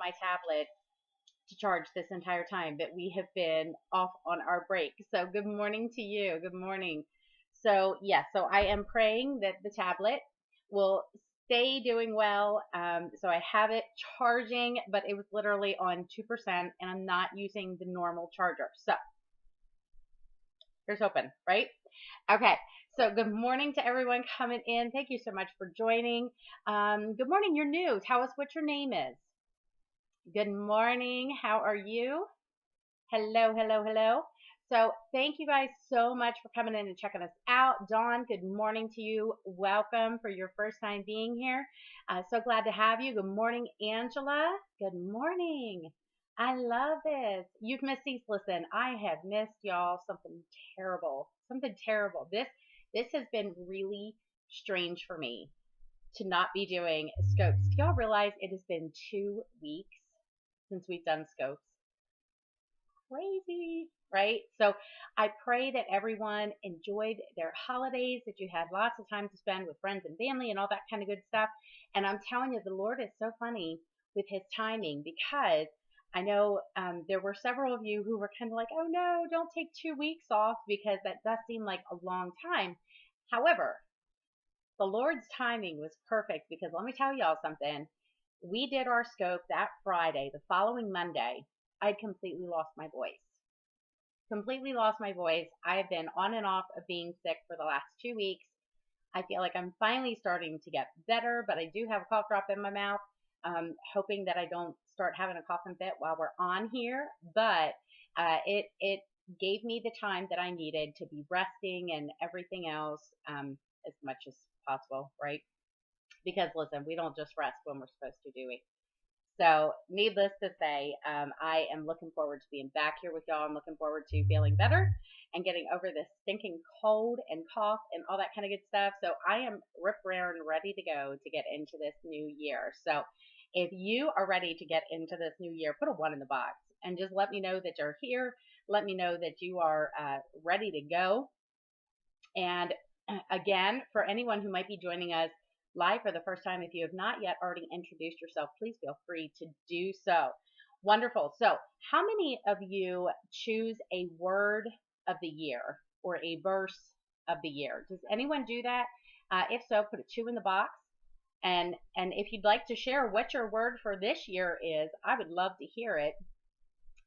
my tablet to charge this entire time that we have been off on our break. So good morning to you. Good morning. So yes, so I am praying that the tablet will stay doing well. So I have it charging, but it was literally on 2%, and I'm not using the normal charger. So here's hoping, right? Okay. So good morning to everyone coming in. Thank you so much for joining. Good morning. You're new. Tell us what your name is. Good morning. How are you? Hello, hello, hello. So thank you guys so much for coming in and checking us out. Dawn, good morning to you. Welcome for your first time being here. So glad to have you. Good morning, Angela. Good morning. I love this. You've missed these. Listen, I have missed y'all something terrible. Something terrible. This has been really strange for me to not be doing scopes. Do y'all realize it has been 2 weeks since we've done scopes? Crazy, right? So I pray that everyone enjoyed their holidays, that you had lots of time to spend with friends and family and all that kind of good stuff. And I'm telling you, the Lord is so funny with his timing, because I know there were several of you who were kind of like, oh no, don't take 2 weeks off, because that does seem like a long time. However, the Lord's timing was perfect, because let me tell y'all something. We did our scope that Friday. The following Monday, I'd completely lost my voice. Completely lost my voice. I have been on and off of being sick for the last 2 weeks. I feel like I'm finally starting to get better, but I do have a cough drop in my mouth. Hoping that I don't start having a coughing fit while we're on here. But it gave me the time that I needed to be resting and everything else, as much as possible, right? Because listen, we don't just rest when we're supposed to, do we? So, needless to say, I am looking forward to being back here with y'all. I'm looking forward to feeling better and getting over this stinking cold and cough and all that kind of good stuff. So, I am rip raring ready to go to get into this new year. So, if you are ready to get into this new year, put a one in the box and just let me know that you're here. Let me know that you are ready to go. And again, for anyone who might be joining us live for the first time, if you have not yet already introduced yourself, please feel free to do so. Wonderful. So, how many of you choose a word of the year or a verse of the year? Does anyone do that? If so, put a two in the box. And if you'd like to share what your word for this year is, I would love to hear it.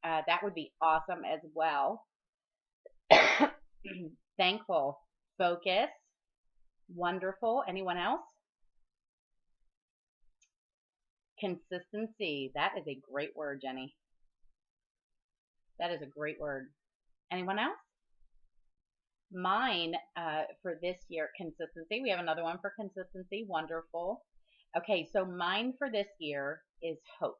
That would be awesome as well. Thankful. Focus. Wonderful. Anyone else? Consistency. That is a great word, Jenny. That is a great word. Anyone else? Mine for this year, consistency. We have another one for consistency. Wonderful. Okay, so mine for this year is hope.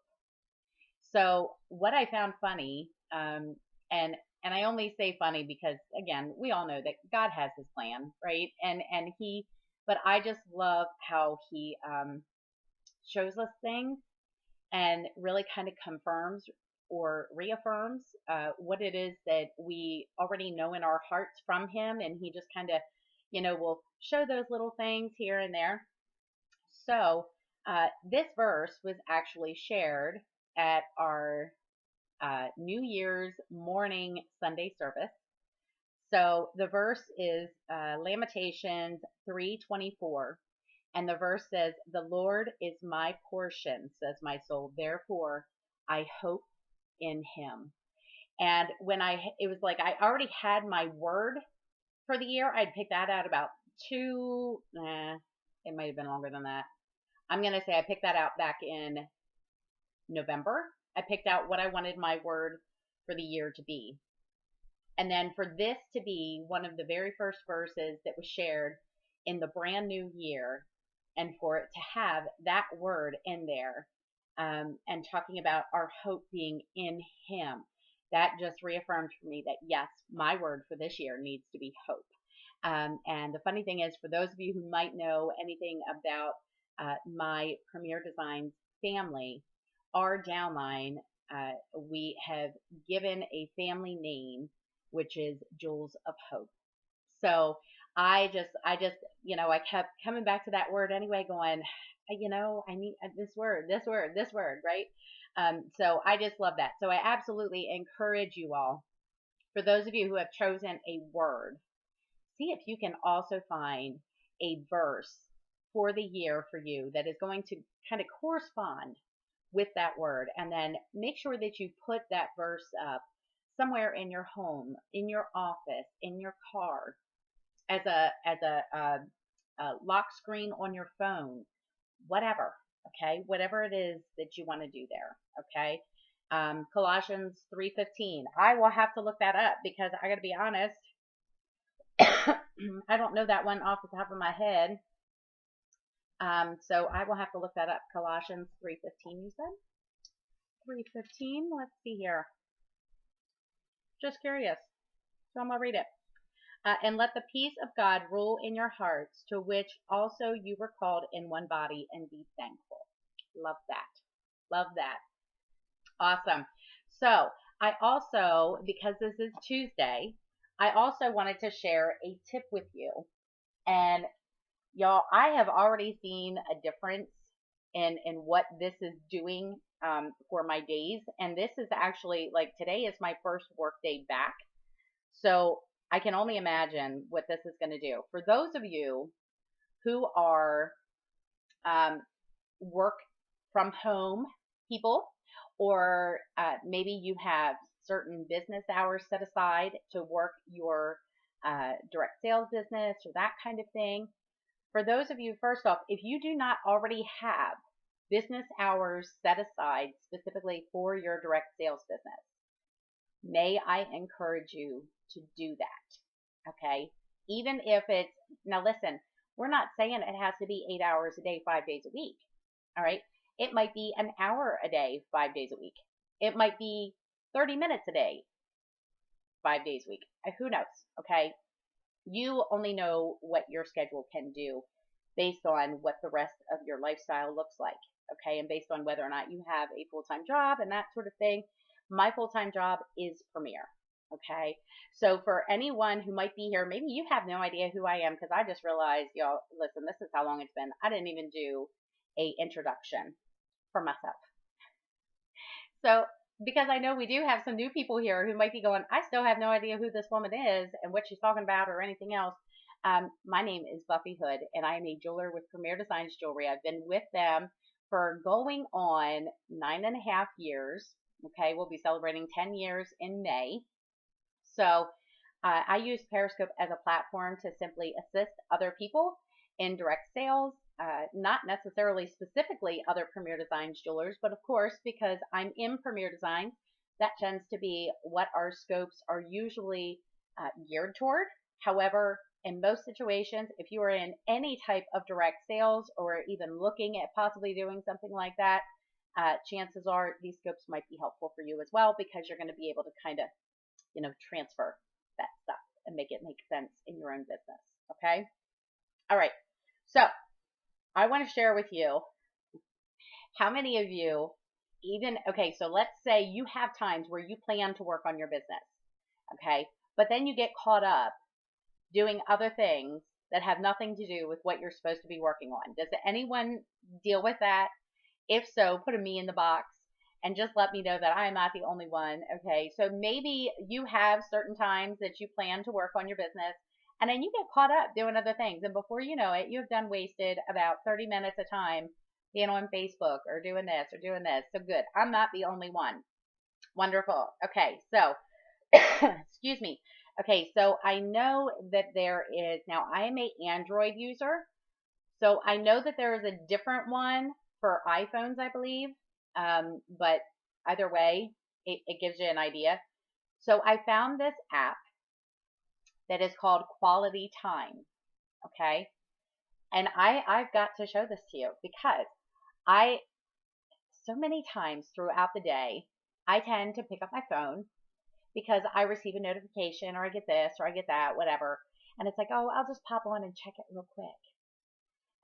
So what I found funny, and I only say funny because again, we all know that God has His plan, right? And He, but I just love how He shows us things and really kind of confirms or reaffirms what it is that we already know in our hearts from him. And he just kind of, will show those little things here and there. So this verse was actually shared at our New Year's morning Sunday service. So the verse is Lamentations 3:24. And the verse says, "The Lord is my portion, says my soul. Therefore, I hope in him." And it was like I already had my word for the year. I'd picked that out about it might have been longer than that. I'm going to say I picked that out back in November. I picked out what I wanted my word for the year to be. And then for this to be one of the very first verses that was shared in the brand new year, and for it to have that word in there, and talking about our hope being in him, that just reaffirmed for me that yes, my word for this year needs to be hope. And the funny thing is, for those of you who might know anything about my Premier Designs family, our downline, we have given a family name, which is Jewels of Hope. So I just, I kept coming back to that word anyway, going, I need this word, right? So I just love that. So I absolutely encourage you all, for those of you who have chosen a word, see if you can also find a verse for the year for you that is going to kind of correspond with that word. And then make sure that you put that verse up somewhere in your home, in your office, in your car, as a lock screen on your phone, whatever. Okay, whatever it is that you want to do there. Okay, Colossians 3:15. I will have to look that up because I got to be honest, I don't know that one off the top of my head. So I will have to look that up. Colossians 3:15. You said 3:15. Let's see here. Just curious. So I'm gonna read it. And let the peace of God rule in your hearts, to which also you were called in one body, and be thankful. Love that. Love that. Awesome. So I also, because this is Tuesday, I also wanted to share a tip with you. And y'all, I have already seen a difference in what this is doing for my days. And this is actually, like, today is my first work day back. So I can only imagine what this is going to do. For those of you who are work from home people, or maybe you have certain business hours set aside to work your direct sales business or that kind of thing. For those of you, first off, if you do not already have business hours set aside specifically for your direct sales business, may I encourage you to do that. Okay. Even if it's, now listen, we're not saying it has to be 8 hours a day, 5 days a week. All right. It might be an hour a day, 5 days a week. It might be 30 minutes a day, 5 days a week. Who knows? Okay. You only know what your schedule can do based on what the rest of your lifestyle looks like. Okay. And based on whether or not you have a full-time job and that sort of thing. My full-time job is Premier. Okay. So for anyone who might be here, maybe you have no idea who I am, because I just realized, y'all, listen, this is how long it's been. I didn't even do a introduction for myself. So because I know we do have some new people here who might be going, I still have no idea who this woman is and what she's talking about or anything else. My name is Buffy Hood, and I am a jeweler with Premier Designs Jewelry. I've been with them for going on 9.5 years. Okay, we'll be celebrating 10 years in May. So I use Periscope as a platform to simply assist other people in direct sales, not necessarily specifically other Premier Designs jewelers, but of course, because I'm in Premier Design, that tends to be what our scopes are usually geared toward. However, in most situations, if you are in any type of direct sales or even looking at possibly doing something like that, chances are these scopes might be helpful for you as well, because you're going to be able to kind of, transfer that stuff and make it make sense in your own business. Okay. All right. So I want to share with you, how many of you okay, so let's say you have times where you plan to work on your business. Okay. But then you get caught up doing other things that have nothing to do with what you're supposed to be working on. Does anyone deal with that? If so, put a me in the box and just let me know that I'm not the only one. Okay. So maybe you have certain times that you plan to work on your business, and then you get caught up doing other things. And before you know it, you've done wasted about 30 minutes of time being on Facebook or doing this or doing this. So good. I'm not the only one. Wonderful. Okay. So, excuse me. Okay. So I know that there is, now I am a Android user. So I know that there is a different one for iPhones, I believe. But either way, it gives you an idea. So I found this app that is called Quality Time. Okay. And I've got to show this to you, because so many times throughout the day, I tend to pick up my phone because I receive a notification, or I get this or I get that, whatever. And it's like, oh, I'll just pop on and check it real quick.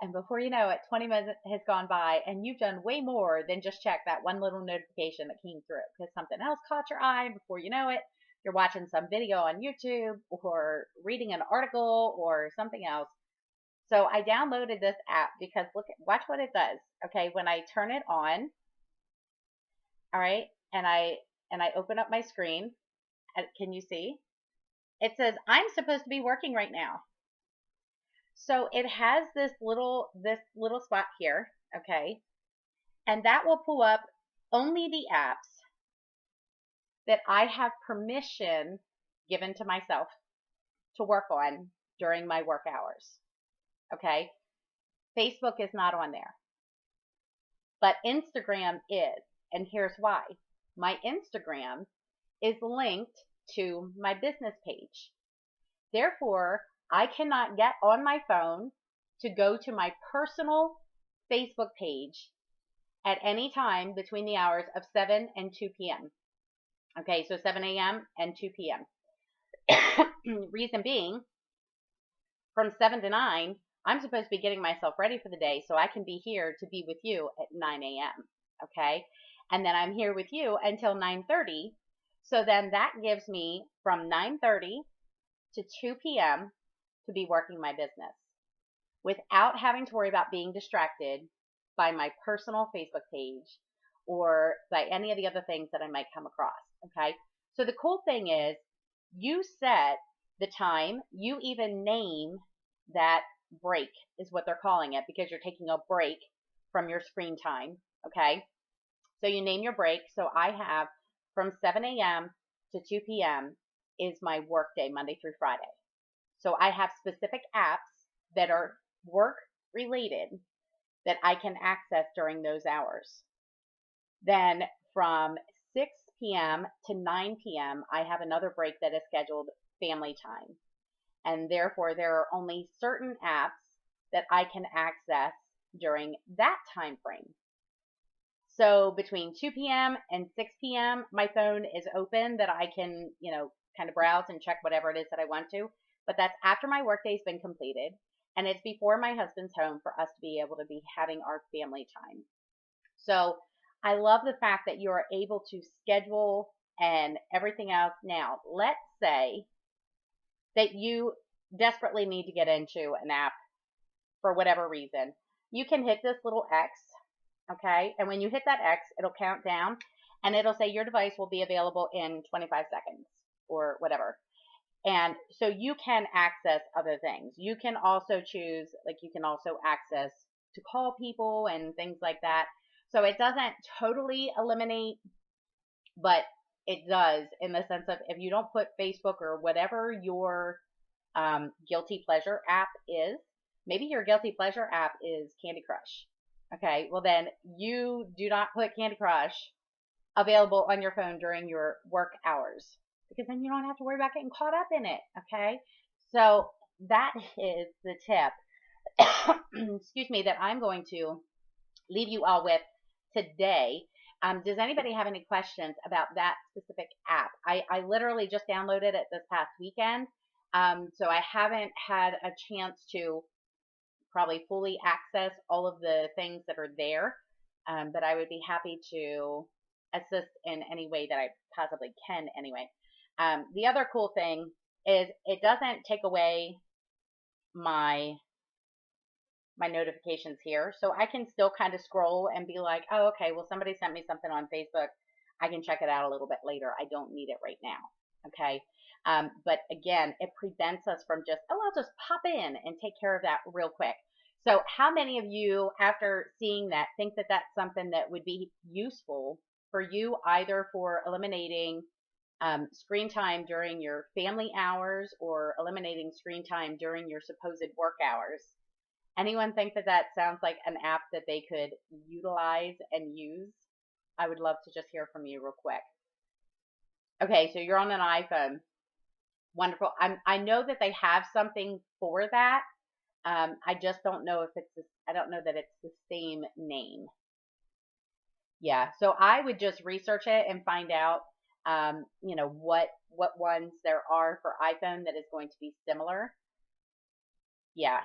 And before you know it, 20 minutes has gone by and you've done way more than just check that one little notification that came through, because something else caught your eye. And before you know it, you're watching some video on YouTube or reading an article or something else. So I downloaded this app because watch what it does. Okay, when I turn it on, all right, and I open up my screen, can you see? It says I'm supposed to be working right now. So it has this little spot here, okay? And that will pull up only the apps that I have permission given to myself to work on during my work hours. Okay? Facebook is not on there, but Instagram is. And here's why. My Instagram is linked to my business page. Therefore, I cannot get on my phone to go to my personal Facebook page at any time between the hours of 7 and 2 p.m. Okay, so 7 a.m. and 2 p.m. Reason being, from 7 to 9, I'm supposed to be getting myself ready for the day so I can be here to be with you at 9 a.m. Okay, and then I'm here with you until 9:30. So then that gives me from 9:30 to 2 p.m. to be working my business without having to worry about being distracted by my personal Facebook page or by any of the other things that I might come across. Okay. So the cool thing is you set the time, you even name that break is what they're calling it because you're taking a break from your screen time. Okay. So you name your break. So I have from 7 a.m. to 2 p.m. is my work day, Monday through Friday. So I have specific apps that are work related that I can access during those hours. Then from 6 p.m. to 9 p.m., I have another break that is scheduled family time. And therefore, there are only certain apps that I can access during that time frame. So between 2 p.m. and 6 p.m., my phone is open that I can, kind of browse and check whatever it is that I want to. But that's after my workday's been completed. And it's before my husband's home for us to be able to be having our family time. So I love the fact that you're able to schedule and everything else. Now, let's say that you desperately need to get into an app for whatever reason. You can hit this little X, okay? And when you hit that X, it'll count down and it'll say your device will be available in 25 seconds or whatever. And so you can access other things. You can also choose, like you can also access to call people and things like that. So it doesn't totally eliminate, but it does in the sense of if you don't put Facebook or whatever your guilty pleasure app is, maybe your guilty pleasure app is Candy Crush. Okay, well then you do not put Candy Crush available on your phone during your work hours because then you don't have to worry about getting caught up in it. Okay, so that is the tip, excuse me, that I'm going to leave you all with today. Does anybody have any questions about that specific app? I literally just downloaded it this past weekend. So I haven't had a chance to probably fully access all of the things that are there. But I would be happy to assist in any way that I possibly can anyway. The other cool thing is it doesn't take away my notifications here. So I can still kind of scroll and be like, oh, okay, well, somebody sent me something on Facebook. I can check it out a little bit later. I don't need it right now. Okay. But again, it prevents us from just, oh, I'll just pop in and take care of that real quick. So how many of you, after seeing that, think that that's something that would be useful for you, either for eliminating screen time during your family hours or eliminating screen time during your supposed work hours? Anyone think that that sounds like an app that they could utilize and use? I would love to just hear from you real quick. Okay, so you're on an iPhone. Wonderful. I know that they have something for that. I just don't know if I don't know that it's the same name. Yeah, so I would just research it and find out, what ones there are for iPhone that is going to be similar. Yeah,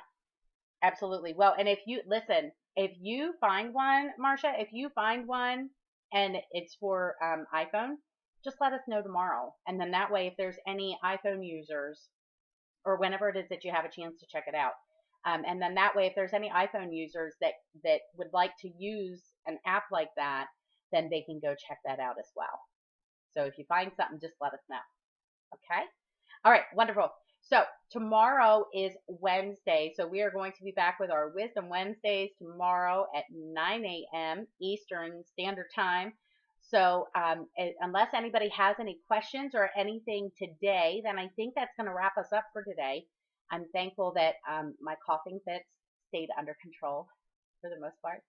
absolutely. Well, and if you find one, Marcia, if you find one and it's for iPhone, just let us know tomorrow. And then that way, if there's any iPhone users or whenever it is that you have a chance to check it out, And then that way, if there's any iPhone users that would like to use an app like that, then they can go check that out as well. So if you find something, just let us know. Okay. All right. Wonderful. So tomorrow is Wednesday. So we are going to be back with our Wisdom Wednesdays tomorrow at 9 a.m. Eastern Standard Time. So unless anybody has any questions or anything today, then I think that's going to wrap us up for today. I'm thankful that my coughing fits stayed under control for the most part.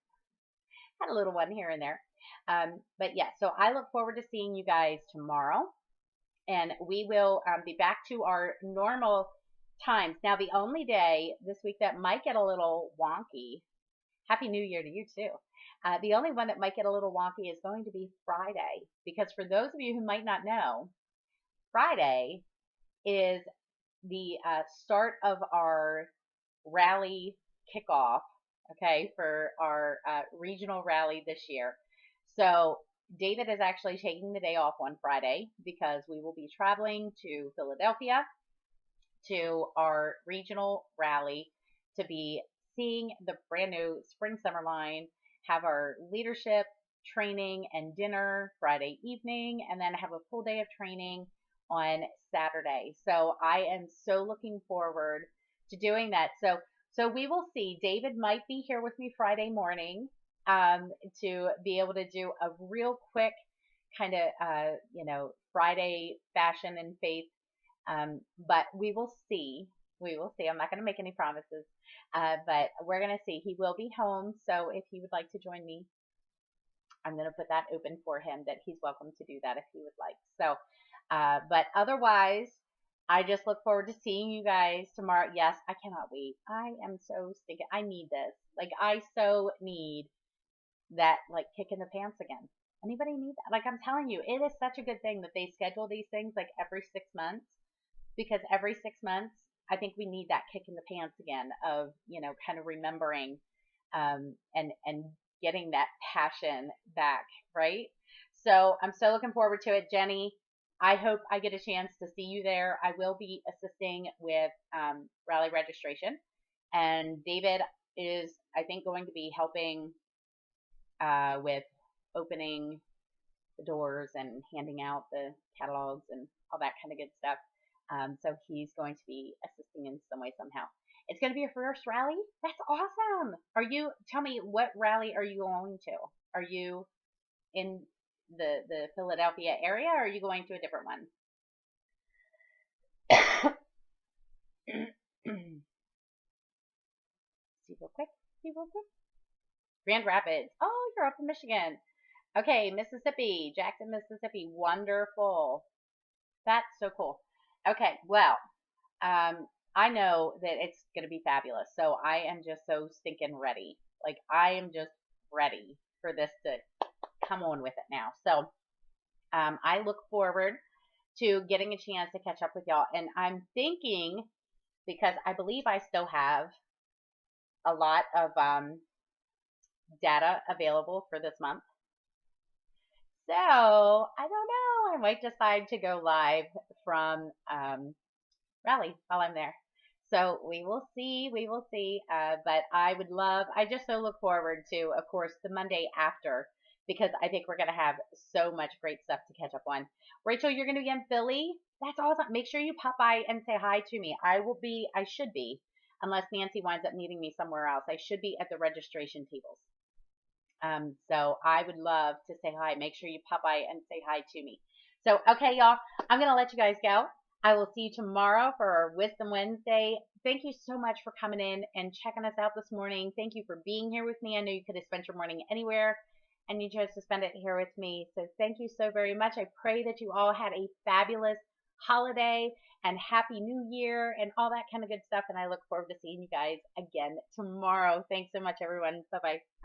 Had a little one here and there. But yeah, so I look forward to seeing you guys tomorrow. And we will be back to our normal times. Now, the only day this week that might get a little wonky, Happy New Year to you too. The only one that might get a little wonky is going to be Friday. Because for those of you who might not know, Friday is the start of our rally kickoff, okay, for our regional rally this year. So David is actually taking the day off on Friday because we will be traveling to Philadelphia to our regional rally to be seeing the brand new spring summer line, have our leadership training and dinner Friday evening, and then have a full day of training on Saturday. So I am so looking forward to doing that. So we will see. David might be here with me Friday morning to be able to do a real quick kind of, Friday fashion and faith. But we will see. We will see. I'm not going to make any promises, but we're going to see. He will be home. So if he would like to join me, I'm going to put that open for him that he's welcome to do that if he would like. So, but otherwise, I just look forward to seeing you guys tomorrow. Yes, I cannot wait. I am so stinking. I need this. Like, I so need that, like, kick in the pants again. Anybody need that? Like, I'm telling you, it is such a good thing that they schedule these things like every 6 months, because every 6 months, I think we need that kick in the pants again of, kind of remembering and getting that passion back, right? So I'm so looking forward to it, Jenny. I hope I get a chance to see you there. I will be assisting with rally registration, and David is, I think, going to be helping with opening the doors and handing out the catalogs and all that kind of good stuff. So he's going to be assisting in some way, somehow. It's going to be your first rally? That's awesome. Tell me, what rally are you going to? Are you in the Philadelphia area, or are you going to a different one? See real quick. Grand Rapids. Oh, you're up in Michigan. Okay, Mississippi, Jackson, Mississippi. Wonderful. That's so cool. Okay, well, I know that it's going to be fabulous. So I am just so stinking ready. Like, I am just ready for this to come on with it now. So I look forward to getting a chance to catch up with y'all. And I'm thinking, because I believe I still have a lot of data available for this month. So I don't know. I might decide to go live from rally while I'm there. So we will see. But I just so look forward to, of course, the Monday after, because I think we're going to have so much great stuff to catch up on. Rachel, you're going to be in Philly? That's awesome. Make sure you pop by and say hi to me. I should be, unless Nancy winds up needing me somewhere else. I should be at the registration tables. So I would love to say hi. Make sure you pop by and say hi to me. So, okay, y'all, I'm going to let you guys go. I will see you tomorrow for our Wisdom Wednesday. Thank you so much for coming in and checking us out this morning. Thank you for being here with me. I know you could have spent your morning anywhere, and you chose to spend it here with me. So thank you so very much. I pray that you all had a fabulous holiday and Happy New Year and all that kind of good stuff. And I look forward to seeing you guys again tomorrow. Thanks so much, everyone. Bye-bye.